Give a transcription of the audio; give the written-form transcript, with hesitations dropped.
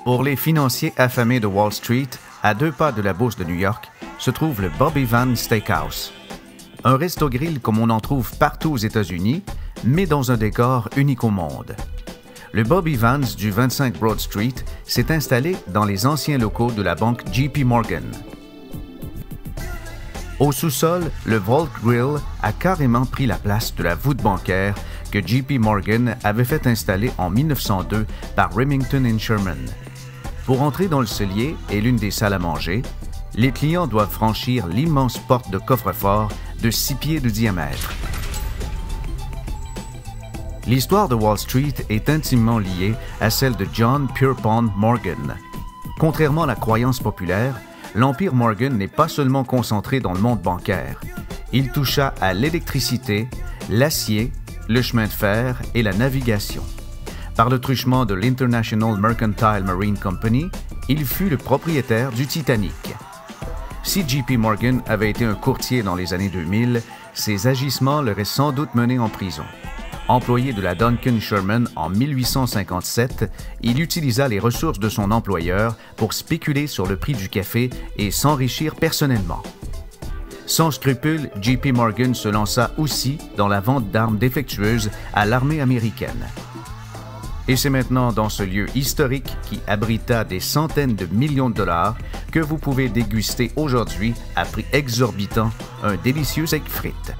Pour les financiers affamés de Wall Street, à 2 pas de la bourse de New York, se trouve le Bob Evans Steakhouse. Un resto-grill comme on en trouve partout aux États-Unis, mais dans un décor unique au monde. Le Bob Evans du 25 Broad Street s'est installé dans les anciens locaux de la banque JP Morgan. Au sous-sol, le Vault Grill a carrément pris la place de la voûte bancaire que JP Morgan avait fait installer en 1902 par Remington & Sherman. Pour entrer dans le cellier et l'une des salles à manger, les clients doivent franchir l'immense porte de coffre-fort de 6 pieds de diamètre. L'histoire de Wall Street est intimement liée à celle de John Pierpont Morgan. Contrairement à la croyance populaire, l'Empire Morgan n'est pas seulement concentré dans le monde bancaire. Il toucha à l'électricité, l'acier, le chemin de fer et la navigation. Par le truchement de l'International Mercantile Marine Company, il fut le propriétaire du Titanic. Si JP Morgan avait été un courtier dans les années 2000, ses agissements l'auraient sans doute mené en prison. Employé de la Duncan Sherman en 1857, il utilisa les ressources de son employeur pour spéculer sur le prix du café et s'enrichir personnellement. Sans scrupule, JP Morgan se lança aussi dans la vente d'armes défectueuses à l'armée américaine. Et c'est maintenant dans ce lieu historique qui abrita des centaines de millions de dollars que vous pouvez déguster aujourd'hui à prix exorbitant un délicieux steak frites.